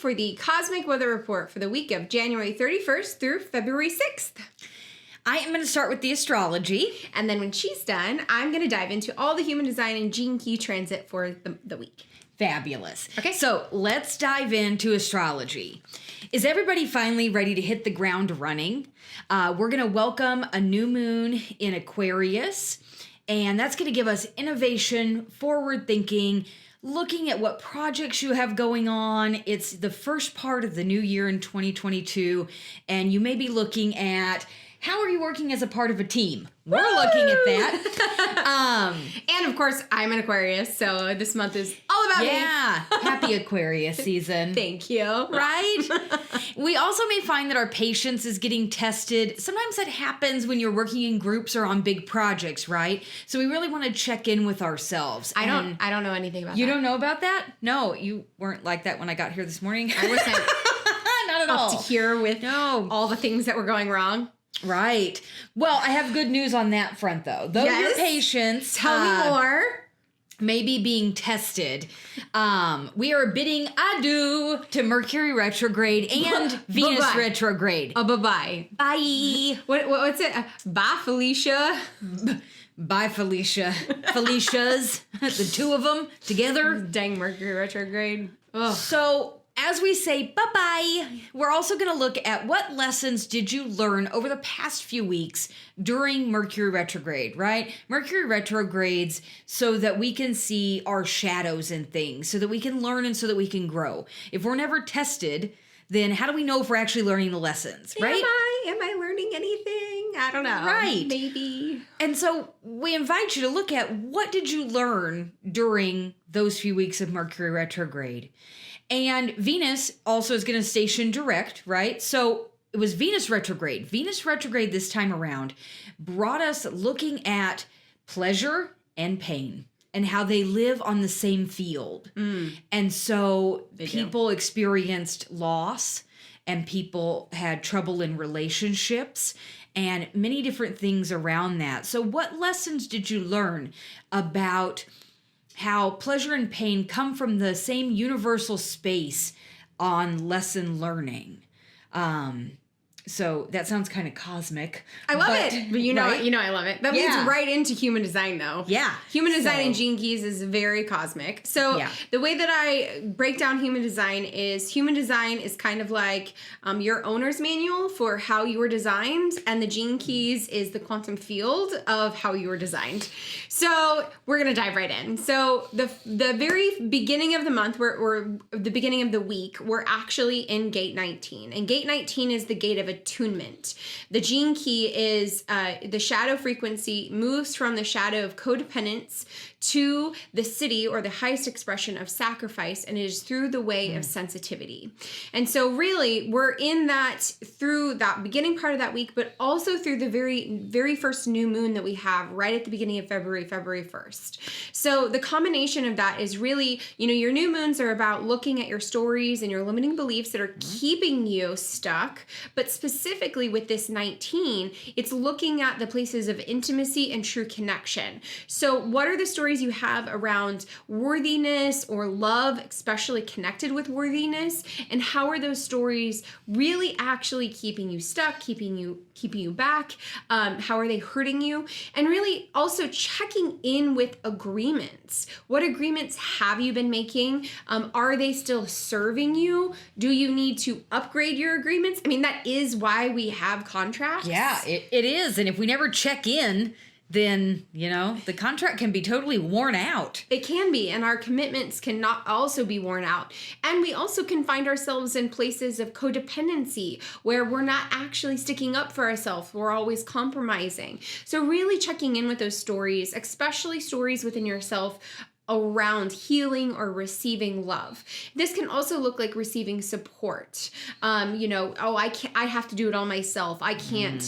for the Cosmic Weather Report for the week of January 31st through February 6th. I am going to start with the astrology. And then when she's done, I'm going to dive into all the human design and gene key transit for the week. Fabulous. Okay. So let's dive into astrology. Is everybody finally ready to hit the ground running? We're going to welcome a new moon in Aquarius, and that's going to give us innovation, forward thinking, looking at what projects you have going on. It's the first part of the new year in 2022, and you may be looking at how are you working as a part of a team? We're looking at that. And of course, I'm an Aquarius, so this month is all about me. Yeah, happy Aquarius season. Thank you. Right? We also may find that our patience is getting tested. Sometimes that happens when you're working in groups or on big projects, right? So we really want to check in with ourselves. I don't know anything about that. You don't know about that? No, you weren't like that when I got here this morning. I wasn't Not at all. up to here with all the things that were going wrong. Right. Well, I have good news on that front, though. Though your patience... Tell me more. Maybe being tested. We are bidding adieu to Mercury Retrograde and Venus Retrograde. Bye-bye. Bye. What's it? Bye, Felicia. Bye, Felicia. Felicias. The two of them together. Dang Mercury Retrograde. Ugh. So... as we say bye-bye, we're also going to look at what lessons did you learn over the past few weeks during Mercury retrograde, right? Mercury retrogrades so that we can see our shadows and things, so that we can learn and so that we can grow. If we're never tested, then how do we know if we're actually learning the lessons, right? Am I learning anything? I don't know. Right. Maybe. And so we invite you to look at what did you learn during those few weeks of Mercury retrograde. And Venus also is going to station direct, right? So it was Venus retrograde. Venus retrograde this time around brought us looking at pleasure and pain and how they live on the same field. And so people experienced loss and people had trouble in relationships and many different things around that. So what lessons did you learn about how pleasure and pain come from the same universal space on lesson learning? So that sounds kind of cosmic. I love it. But you know, I love it. That leads right into human design, though. Yeah. Human design and gene keys is very cosmic. So the way that I break down human design is kind of like your owner's manual for how you were designed, and the gene keys is the quantum field of how you were designed. So we're gonna dive right in. So the very beginning of the month, or the beginning of the week, we're actually in gate 19, and gate 19 is the gate of attunement. The gene key is the shadow frequency moves from the shadow of codependence to the city, or the highest expression of sacrifice, and it is through the way of sensitivity. And so really we're in that through that beginning part of that week, but also through the very, very first new moon that we have right at the beginning of February 1st. So the combination of that is really, your new moons are about looking at your stories and your limiting beliefs that are keeping you stuck, but specifically with this 19, it's looking at the places of intimacy and true connection. So what are the stories you have around worthiness or love, especially connected with worthiness, and how are those stories really actually keeping you stuck, keeping you back? How are they hurting you? And really also checking in with agreements. What agreements have you been making? Are they still serving you? Do you need to upgrade your agreements? I mean, that is why we have contracts. Yeah, it is. And if we never check in, then, the contract can be totally worn out. It can be, and our commitments can not also be worn out. And we also can find ourselves in places of codependency where we're not actually sticking up for ourselves. We're always compromising. So really checking in with those stories, especially stories within yourself around healing or receiving love. This can also look like receiving support. I have to do it all myself. I can't,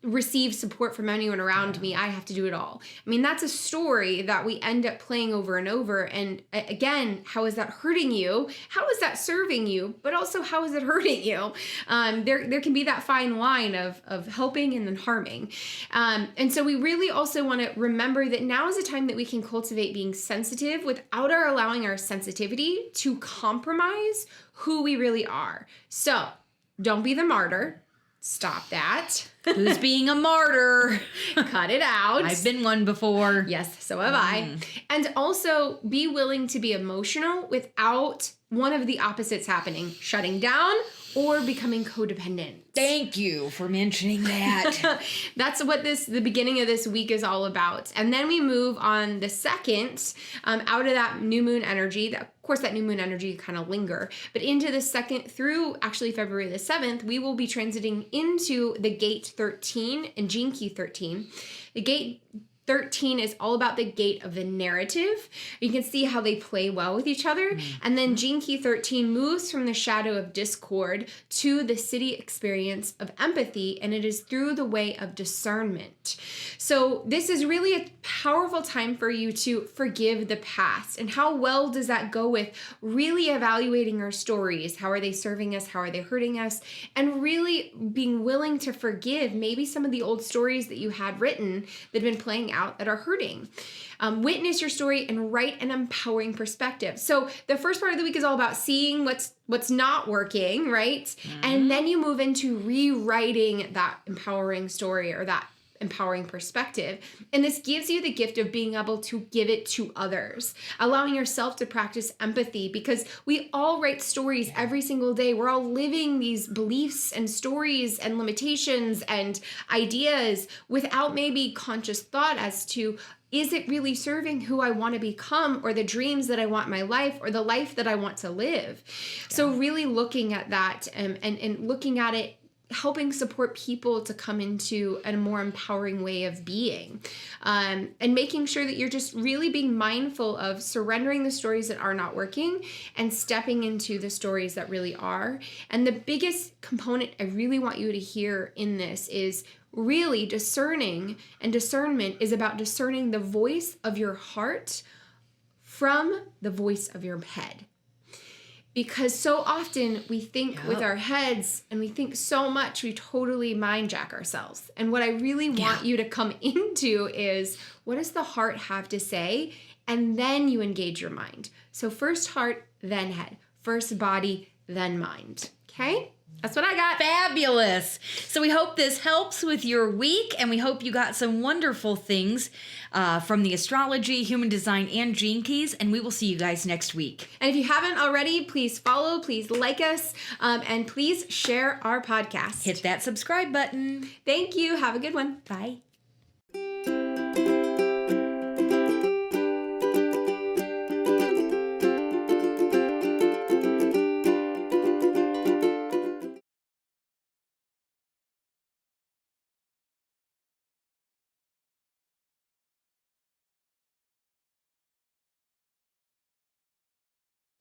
receive support from anyone around me. I have to do it all. I mean, that's a story that we end up playing over and over. And again, how is that hurting you? How is that serving you? But also, how is it hurting you? There can be that fine line of helping and then harming. And so we really also want to remember that now is a time that we can cultivate being sensitive without allowing our sensitivity to compromise who we really are. So don't be the martyr. Stop that. Who's being a martyr? Cut it out. I've been one before. Yes, so have I. And also be willing to be emotional without one of the opposites happening, shutting down or becoming codependent. Thank you for mentioning that. That's what the beginning of this week is all about. And then we move on the 2nd, out of that new moon energy. Of course, that new moon energy kind of linger, but into the 2nd through actually February the 7th, we will be transiting into the gate 13 and gene key 13. The gate 13 is all about the gate of the narrative. You can see how they play well with each other. And then gene key 13 moves from the shadow of discord to the city experience of empathy, and it is through the way of discernment. So this is really a powerful time for you to forgive the past. And how well does that go with really evaluating our stories? How are they serving us? How are they hurting us? And really being willing to forgive maybe some of the old stories that you had written that have been playing out that are hurting. Witness your story and write an empowering perspective. So the first part of the week is all about seeing what's not working, right? And then you move into rewriting that empowering story or that empowering perspective. And this gives you the gift of being able to give it to others, allowing yourself to practice empathy, because we all write stories every single day. We're all living these beliefs and stories and limitations and ideas without maybe conscious thought as to, is it really serving who I want to become, or the dreams that I want in my life, or the life that I want to live? So really looking at that and looking at it, helping support people to come into a more empowering way of being, and making sure that you're just really being mindful of surrendering the stories that are not working and stepping into the stories that really are. And the biggest component I really want you to hear in this is really discerning, and discernment is about discerning the voice of your heart from the voice of your head. Because so often we think with our heads, and we think so much, we totally mind jack ourselves. And what I really want you to come into is, what does the heart have to say? And then you engage your mind. So first heart, then head. First body, then mind. Okay? That's what I got. Fabulous. So we hope this helps with your week, and we hope you got some wonderful things from the astrology, human design, and gene keys, and we will see you guys next week. And if you haven't already, please follow, please like us, and please share our podcast. Hit that subscribe button. Thank you. Have a good one. Bye.